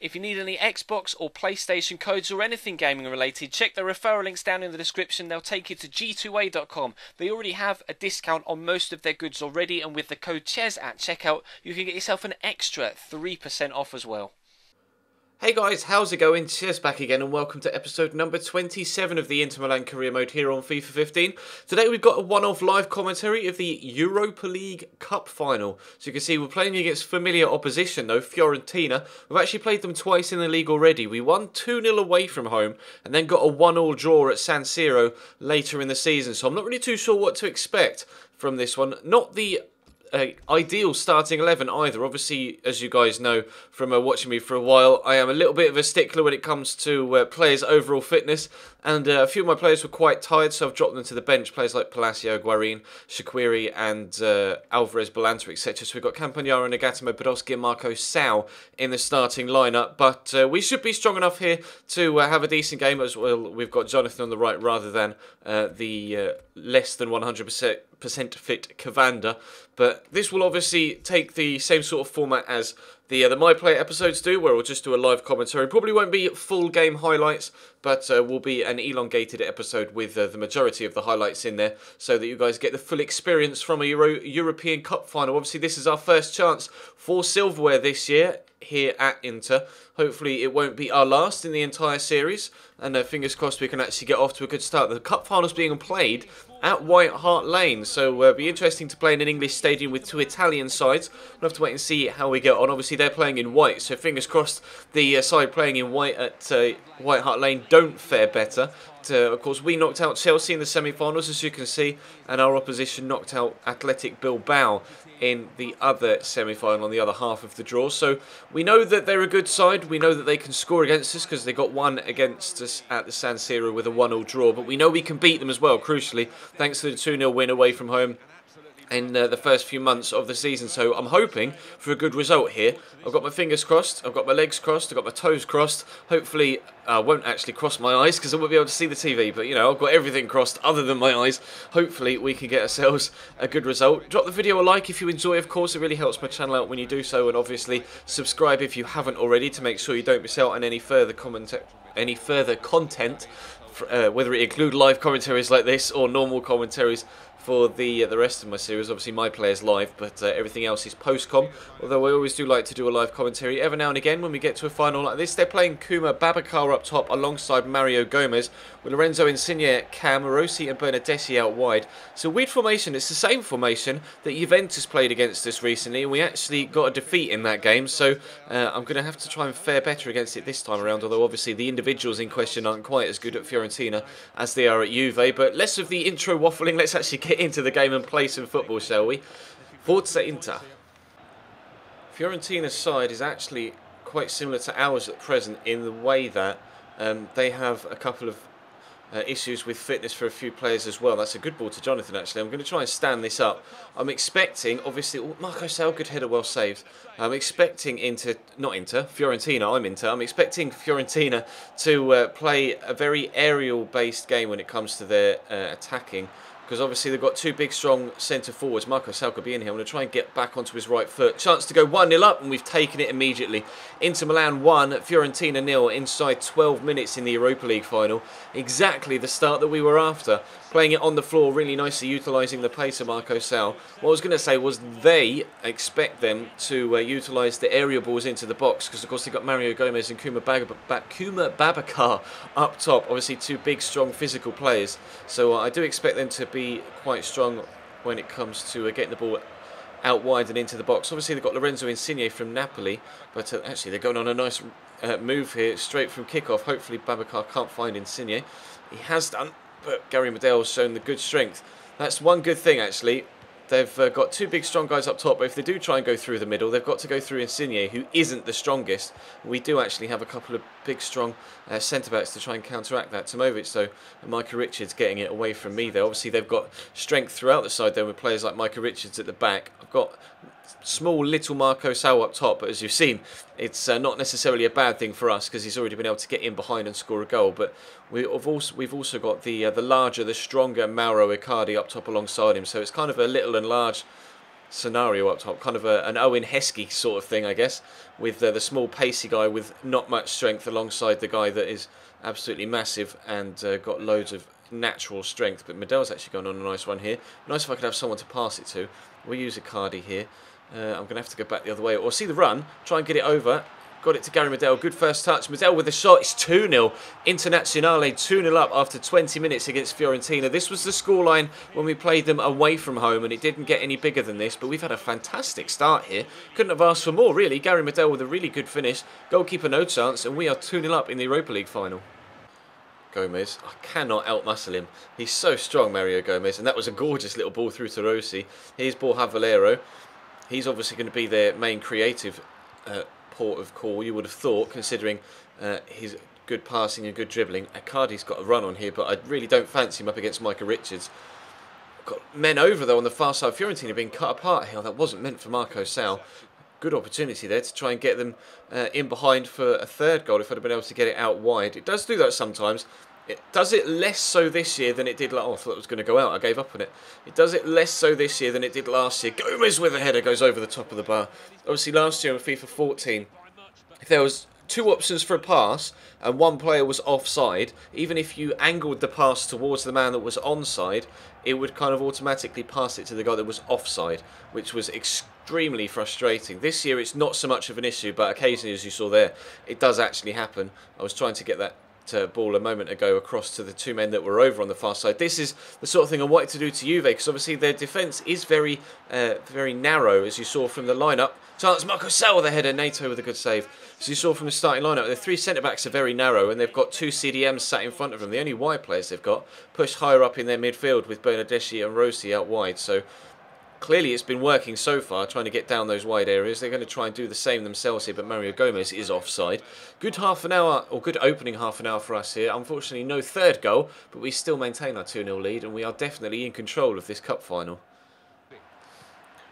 If you need any Xbox or PlayStation codes or anything gaming related, check the referral links down in the description. They'll take you to g2a.com. They already have a discount on most of their goods already, and with the code CHES at checkout, you can get yourself an extra 3% off as well. Hey guys, how's it going? Cheers back again and welcome to episode number 27 of the Inter Milan career mode here on FIFA 15. Today we've got a one-off live commentary of the Europa League Cup final. So you can see we're playing against familiar opposition though, Fiorentina. We've actually played them twice in the league already. We won 2-0 away from home and then got a 1-1 draw at San Siro later in the season. So I'm not really too sure what to expect from this one. Not the ideal starting 11 either. Obviously, as you guys know from watching me for a while, I am a little bit of a stickler when it comes to players' overall fitness, and a few of my players were quite tired, so I've dropped them to the bench. Players like Palacio, Guarin, Shaquiri and Alvarez, Balanta, etc. So we've got Campagnaro, Nagatimo, Podolski and Marco Sau in the starting lineup, but we should be strong enough here to have a decent game as well. We've got Jonathan on the right rather than the less than 100% fit Cavanda, but this will obviously take the same sort of format as the My Player episodes do, where we'll just do a live commentary. Probably won't be full game highlights, but will be an elongated episode with the majority of the highlights in there, so that you guys get the full experience from a European Cup final. Obviously, this is our first chance for silverware this year here at Inter. Hopefully it won't be our last in the entire series, and fingers crossed we can actually get off to a good start. The cup final's being played at White Hart Lane, so it'll be interesting to play in an English stadium with two Italian sides. We'll have to wait and see how we get on. Obviously they're playing in white, so fingers crossed the side playing in white at White Hart Lane don't fare better. Of course, we knocked out Chelsea in the semi-finals, as you can see, and our opposition knocked out Athletic Bilbao in the other semi-final on the other half of the draw. So we know that they're a good side. We know that they can score against us because they got one against us at the San Siro with a 1-1 draw. But we know we can beat them as well, crucially, thanks to the 2-0 win away from home in the first few months of the season. So I'm hoping for a good result here. I've got my fingers crossed, I've got my legs crossed, I've got my toes crossed. Hopefully I won't actually cross my eyes because I won't be able to see the TV, but you know, I've got everything crossed other than my eyes. Hopefully we can get ourselves a good result. Drop the video a like if you enjoy, of course. It really helps my channel out when you do so, and obviously subscribe if you haven't already to make sure you don't miss out on any further content, whether it include live commentaries like this or normal commentaries for the rest of my series. Obviously my player's live, but everything else is post-com, although I always do like to do a live commentary every now and again when we get to a final like this. They're playing Kuma Babacar up top alongside Mario Gomez, with Lorenzo Insigne, Cam, Rossi and Bernardeschi out wide. It's a weird formation. It's the same formation that Juventus played against us recently, and we actually got a defeat in that game, so I'm going to have to try and fare better against it this time around, although obviously the individuals in question aren't quite as good at Fiorentina as they are at Juve. But less of the intro waffling, let's actually get into the game and play some football, shall we? Forza Inter. Fiorentina's side is actually quite similar to ours at present in the way that they have a couple of issues with fitness for a few players as well. That's a good ball to Jonathan, actually. I'm going to try and stand this up. I'm expecting, obviously, Marco Sau, good header, well saved. I'm expecting Fiorentina, I'm expecting Fiorentina to play a very aerial-based game when it comes to their attacking, because obviously they've got two big strong centre forwards. Marco Sau could be in here. I'm going to try and get back onto his right foot. Chance to go 1-0 up, and we've taken it immediately. Inter Milan 1, Fiorentina 0 inside 12 minutes in the Europa League final. Exactly the start that we were after. Playing it on the floor really nicely, utilising the pace of Marco Sau. What I was going to say was they expect them to utilise the area balls into the box, because of course they've got Mario Gomez and Kuma Babacar up top. Obviously two big, strong, physical players. So I do expect them to be quite strong when it comes to getting the ball out wide and into the box. Obviously they've got Lorenzo Insigne from Napoli, but actually they're going on a nice move here, straight from kickoff. Hopefully Babacar can't find Insigne. He has done, but Gary Medel's shown the good strength. That's one good thing, actually. They've got two big strong guys up top, but if they do try and go through the middle, they've got to go through Insigne, who isn't the strongest. We do actually have a couple of big strong centre-backs to try and counteract that. Tomovic, though, and Micah Richards getting it away from me there. Obviously, they've got strength throughout the side there with players like Micah Richards at the back. I've got small little Marco Sau up top, but as you've seen, it's not necessarily a bad thing for us because he's already been able to get in behind and score a goal. But we've also got the larger, the stronger Mauro Icardi up top alongside him, so it's kind of a little and large scenario up top, kind of an Owen Heskey sort of thing, I guess, with the small pacey guy with not much strength alongside the guy that is absolutely massive and got loads of natural strength. But Medell's actually gone on a nice run here. Nice if I could have someone to pass it to. We'll use Icardi here. I'm going to have to go back the other way, or see the run, try and get it over. Got it to Gary Medel. Good first touch. Medel with a shot. It's 2-0. Internazionale 2-0 up after 20 minutes against Fiorentina. This was the scoreline when we played them away from home, and it didn't get any bigger than this. But we've had a fantastic start here. Couldn't have asked for more, really. Gary Medel with a really good finish. Goalkeeper no chance, and we are 2-0 up in the Europa League final. Gomez. I cannot outmuscle him. He's so strong, Mario Gomez. And that was a gorgeous little ball through to Rossi. Here's Borja Valero. He's obviously going to be their main creative port of call, you would have thought, considering his good passing and good dribbling. Icardi's got a run on here, but I really don't fancy him up against Micah Richards. Got men over, though, on the far side. Fiorentina being cut apart here. That wasn't meant for Marco Sal. Good opportunity there to try and get them in behind for a third goal if I'd have been able to get it out wide. It does do that sometimes. It does it less so this year than it did last. Oh, I thought it was going to go out. I gave up on it. It does it less so this year than it did last year. Gomez with a header goes over the top of the bar. Obviously, last year in FIFA 14, if there was two options for a pass and one player was offside, even if you angled the pass towards the man that was onside, it would kind of automatically pass it to the guy that was offside, which was extremely frustrating. This year, it's not so much of an issue, but occasionally, as you saw there, it does actually happen. I was trying to get that ball a moment ago across to the two men that were over on the far side. This is the sort of thing I wanted to do to Juve, because obviously their defence is very narrow, as you saw from the lineup. Chance, Marco Sal with a header, Nato with a good save. As you saw from the starting lineup, their three centre-backs are very narrow, and they've got two CDMs sat in front of them. The only wide players they've got push higher up in their midfield with Bernardeschi and Rossi out wide. So clearly it's been working so far, trying to get down those wide areas. They're going to try and do the same themselves here, but Mario Gomez is offside. Good half an hour, or good opening half an hour for us here. Unfortunately, no third goal, but we still maintain our 2-0 lead, and we are definitely in control of this cup final.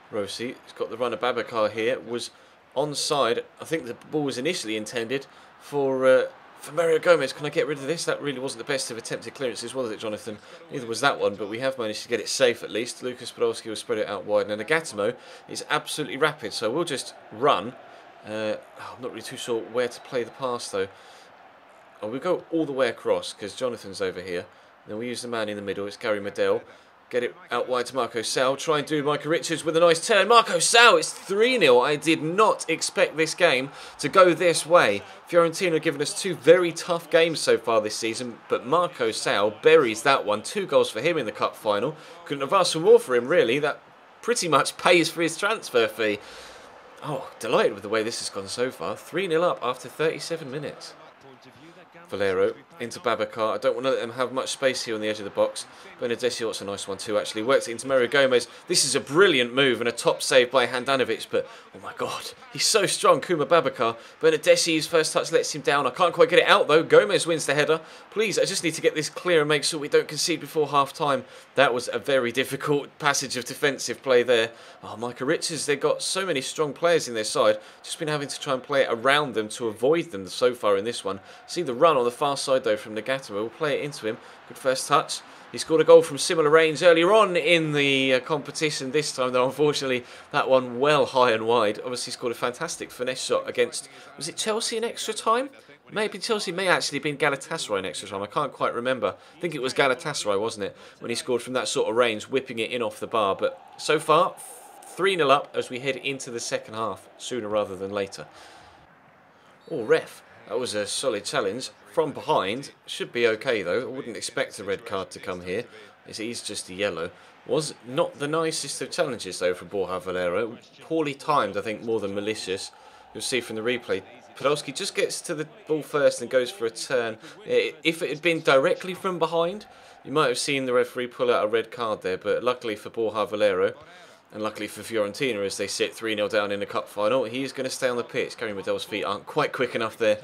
Rossi has got the run of Babacar here, was onside. I think the ball was initially intended for Mario Gomez. Can I get rid of this? That really wasn't the best of attempted clearances, was it, Jonathan? Neither was that one, but we have managed to get it safe at least. Lucas Podolski will spread it out wide, and Agatimo is absolutely rapid, so we'll just run. I'm not really too sure where to play the pass, though. Oh, we'll go all the way across, because Jonathan's over here. Then we use the man in the middle. It's Gary Medel. Get it out wide to Marco Sal. Try and do Micah Richards with a nice turn. Marco Sal, it's 3-0. I did not expect this game to go this way. Fiorentina have given us two very tough games so far this season, but Marco Sal buries that one. 2 goals for him in the cup final. Couldn't have asked for more for him, really. That pretty much pays for his transfer fee. Oh, delighted with the way this has gone so far. 3-0 up after 37 minutes. Valero into Babacar. I don't want to let them have much space here on the edge of the box. Bernardeschi, that's a nice one too, actually. Works it into Mario Gomez. This is a brilliant move and a top save by Handanovic, but oh my god, he's so strong, Kuma Babacar. Bernardeschi's first touch lets him down. I can't quite get it out though. Gomez wins the header. Please, I just need to get this clear and make sure we don't concede before half time. That was a very difficult passage of defensive play there. Oh, Micah Richards, they've got so many strong players in their side. Just been having to try and play it around them to avoid them so far in this one. See the run on the far side though from Nagata. We'll play it into him. Good first touch. He scored a goal from similar range earlier on in the competition. This time though, unfortunately, that one well high and wide. Obviously scored a fantastic finesse shot against, was it Chelsea in extra time? Maybe Chelsea may actually have been Galatasaray in extra time. I can't quite remember. I think it was Galatasaray, wasn't it? When he scored from that sort of range, whipping it in off the bar. But so far, 3-0 up as we head into the second half, sooner rather than later. Oh, ref. That was a solid challenge. From behind, should be okay though. I wouldn't expect a red card to come here. It is just a yellow. Was not the nicest of challenges though from Borja Valero. Poorly timed, I think, more than malicious. You'll see from the replay. Podolski just gets to the ball first and goes for a turn. If it had been directly from behind, you might have seen the referee pull out a red card there, but luckily for Borja Valero, and luckily for Fiorentina as they sit 3-0 down in the cup final, he is going to stay on the pitch. Gary Medel's feet aren't quite quick enough there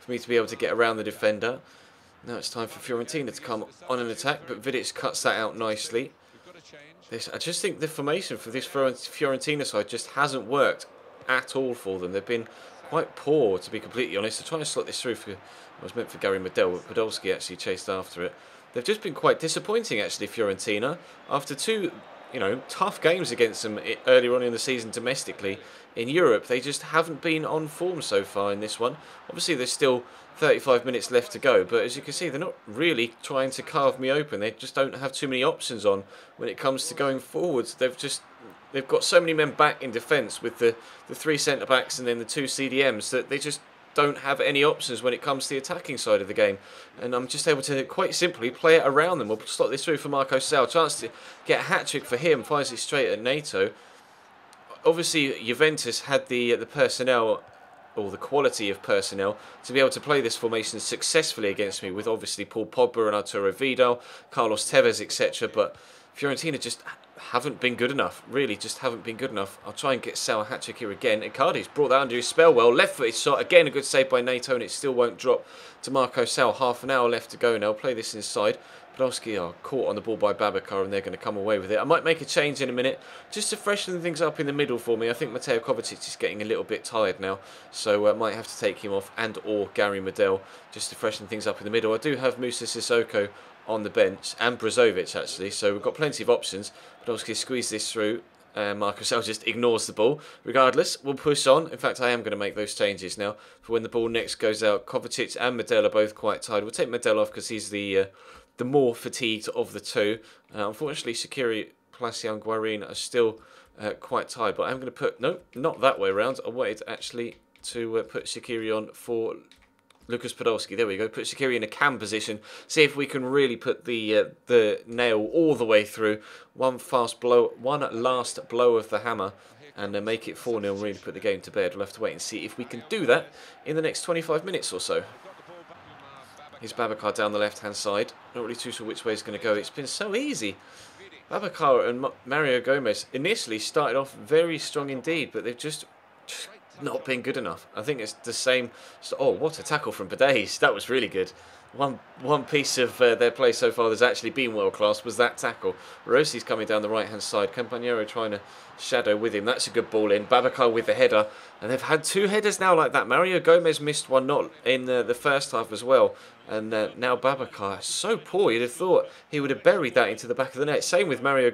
for me to be able to get around the defender. Now it's time for Fiorentina to come on an attack, but Vidic cuts that out nicely. I just think the formation for this Fiorentina side just hasn't worked at all for them. They've been quite poor, to be completely honest. They're trying to slot this through for, it was meant for Gary Medel, but Podolski actually chased after it. They've just been quite disappointing, actually, Fiorentina. After 2 you know, tough games against them earlier on in the season domestically. In Europe, they just haven't been on form so far in this one. Obviously, there's still 35 minutes left to go, but as you can see, they're not really trying to carve me open. They just don't have too many options on when it comes to going forwards. They've got so many men back in defence with the three centre-backs and then the two CDMs that they just don't have any options when it comes to the attacking side of the game. And I'm just able to quite simply play it around them. We'll slot this through for Marco Sal. Chance to get a hat-trick for him. Fires it straight at NATO. Obviously, Juventus had the personnel, or the quality of personnel, to be able to play this formation successfully against me with obviously Paul Pogba and Arturo Vidal, Carlos Tevez, etc. But Fiorentina just haven't been good enough. Really, just haven't been good enough. I'll try and get Sal a hat-trick here again. Icardi's brought that under his spell well. Left-footed shot. Again, a good save by NATO, and it still won't drop to Marco Sal. Half an hour left to go now. Play this inside. Podolski are caught on the ball by Babacar, and they're going to come away with it. I might make a change in a minute just to freshen things up in the middle for me. I think Mateo Kovacic is getting a little bit tired now, so I might have to take him off, and or Gary Medel, just to freshen things up in the middle. I do have Musa Sissoko on the bench, and Brozovic actually, so we've got plenty of options. Podolski squeeze this through. Marco Sal just ignores the ball. Regardless, we'll push on. In fact, I am going to make those changes now for when the ball next goes out. Kovacic and Medel are both quite tired. We'll take Medel off because he's the more fatigued of the two. Unfortunately, Shaqiri, Palacio and Guarin are still quite tired. But I'm going to put... No, not that way around. I wanted actually to put Shaqiri on for Lucas Podolski. There we go. Put Shaqiri in a cam position. See if we can really put the nail all the way through. One last blow of the hammer. And make it 4-0, really put the game to bed. We'll have to wait and see if we can do that in the next 25 minutes or so. Here's Babacar down the left-hand side. Not really too sure which way it's going to go. It's been so easy. Babacar and Mario Gomez initially started off very strong indeed, but they've just not been good enough. I think it's the same. Oh, what a tackle from Badez. That was really good. One piece of their play so far that's actually been world-class was that tackle. Rossi's coming down the right-hand side. Campagnaro trying to shadow with him. That's a good ball in. Babacar with the header. And they've had two headers now like that. Mario Gomez missed one not in the first half as well. And now Babacar is so poor. You'd have thought he would have buried that into the back of the net. Same with Mario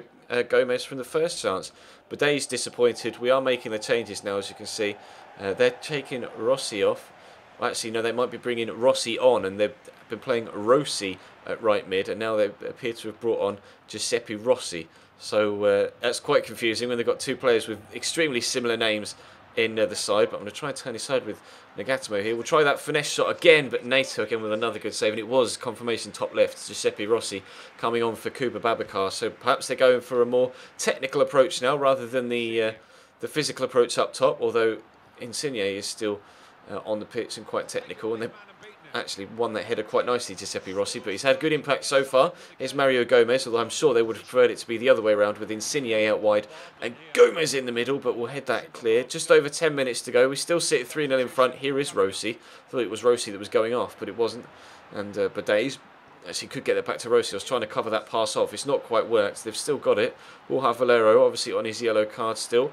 Gomez from the first chance. Badez disappointed. We are making the changes now, as you can see. They're taking Rossi off. Well, actually, no, they might be bringing Rossi on, and they've been playing Rossi at right mid, and now they appear to have brought on Giuseppe Rossi. So that's quite confusing when they've got two players with extremely similar names in the side. But I'm going to try and turn his side with Nagatomo here. We'll try that finesse shot again, but NATO again with another good save, and it was confirmation top left. Giuseppe Rossi coming on for Kuba Babacar. So perhaps they're going for a more technical approach now rather than the physical approach up top, although Insigne is still on the pitch and quite technical, and they've actually won that header quite nicely, Giuseppe Rossi, but he's had good impact so far. Here's Mario Gomez, although I'm sure they would have preferred it to be the other way around with Insigne out wide and Gomez in the middle, but we'll head that clear. Just over 10 minutes to go. We still sit 3-0 in front. Here is Rossi. I thought it was Rossi that was going off, but it wasn't. And Badez actually could get it back to Rossi. I was trying to cover that pass off. It's not quite worked. They've still got it. We'll have Valero, obviously on his yellow card still.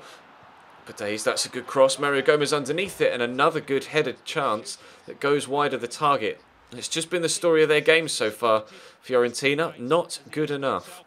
Badez, that's a good cross. Mario Gomez underneath it, and another good headed chance that goes wide of the target. It's just been the story of their game so far. Fiorentina, not good enough.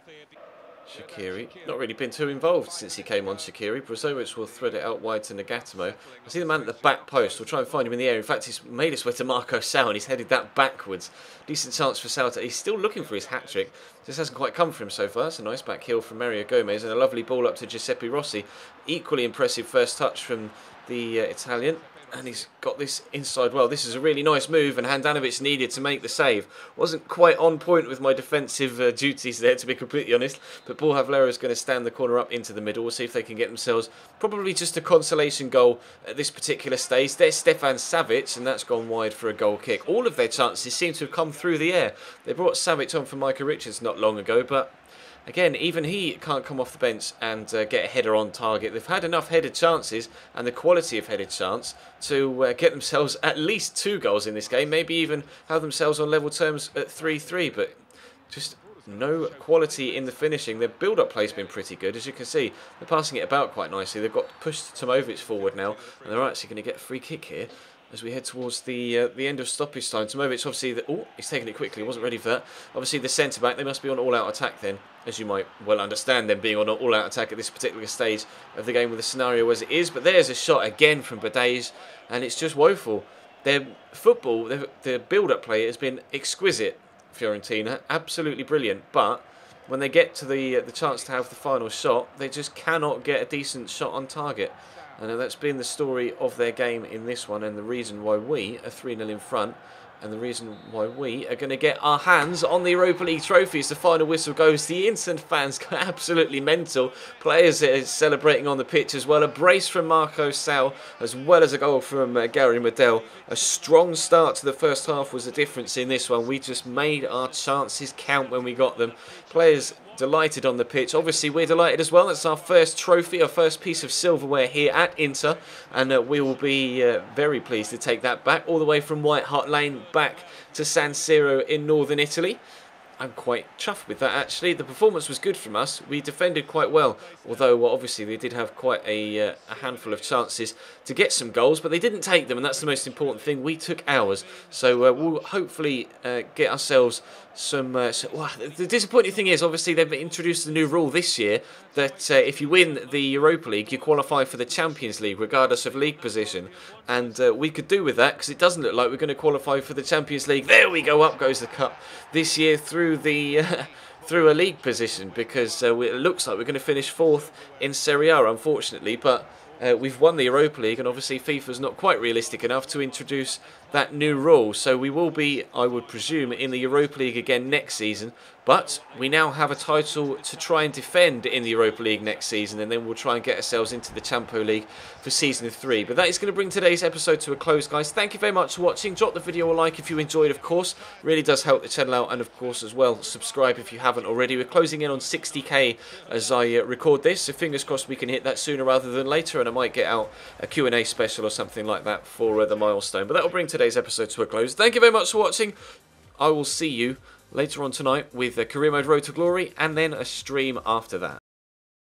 Shaqiri, not really been too involved since he came on. Shaqiri, Brozovic will thread it out wide to Nagatomo. I see the man at the back post. We'll try and find him in the air. In fact, he's made his way to Marco Sal, and he's headed that backwards. Decent chance for Sal. He's still looking for his hat-trick. This hasn't quite come for him so far. It's a nice back heel from Mario Gomez, and a lovely ball up to Giuseppe Rossi. Equally impressive first touch from the Italian. And he's got this inside well. This is a really nice move, and Handanovic needed to make the save. Wasn't quite on point with my defensive duties there, to be completely honest. But Borja Valero is going to stand the corner up into the middle. We'll see if they can get themselves probably just a consolation goal at this particular stage. There's Stefan Savic, and that's gone wide for a goal kick. All of their chances seem to have come through the air. They brought Savic on for Micah Richards not long ago, but again, even he can't come off the bench and get a header on target. They've had enough headed chances and the quality of headed chance to get themselves at least 2 goals in this game. Maybe even have themselves on level terms at 3-3. But just no quality in the finishing. Their build-up play has been pretty good. As you can see, they're passing it about quite nicely. They've got pushed Tomovic forward now. And they're actually going to get a free kick here. as we head towards the end of stoppage time. Tomovic, obviously, he's taking it quickly, wasn't ready for that. Obviously, the centre-back, they must be on all-out attack then, as you might well understand them being on all-out attack at this particular stage of the game with the scenario as it is. But there's a shot again from Badej, and it's just woeful. Their football, their build-up play has been exquisite, Fiorentina, absolutely brilliant, but when they get to the chance to have the final shot, they just cannot get a decent shot on target. And that's been the story of their game in this one, and the reason why we are 3-0 in front, and the reason why we are going to get our hands on the Europa League trophy as the final whistle goes. The instant fans go absolutely mental. Players are celebrating on the pitch as well. A brace from Marco Sal, as well as a goal from Gary Medel. A strong start to the first half was the difference in this one. We just made our chances count when we got them. Players delighted on the pitch. Obviously, we're delighted as well. It's our first trophy, our first piece of silverware here at Inter, and we will be very pleased to take that back all the way from White Hart Lane back to San Siro in northern Italy. I'm quite chuffed with that, actually. The performance was good from us. We defended quite well, although obviously they did have quite a handful of chances to get some goals, but they didn't take them, and that's the most important thing. We took ours, so we'll hopefully get ourselves some... the disappointing thing is, obviously, they've introduced a new rule this year that if you win the Europa League, you qualify for the Champions League, regardless of league position. And we could do with that, because it doesn't look like we're going to qualify for the Champions League. There we go, up goes the cup this year through the... through a league position, because it looks like we're going to finish 4th in Serie A, unfortunately, but we've won the Europa League, and obviously FIFA's not quite realistic enough to introduce that new rule, so we will be, I would presume, in the Europa League again next season, but we now have a title to try and defend in the Europa League next season, and then we'll try and get ourselves into the Champions League for Season 3. But that is going to bring today's episode to a close, guys. Thank you very much for watching. Drop the video a like if you enjoyed, of course. Really does help the channel out, and of course as well, subscribe if you haven't already. We're closing in on 60k as I record this, so fingers crossed we can hit that sooner rather than later, and I might get out a Q&A special or something like that for the milestone. But that will bring today's episode to a close. Thank you very much for watching. I will see you later on tonight with Career Mode Road to Glory, and then a stream after that.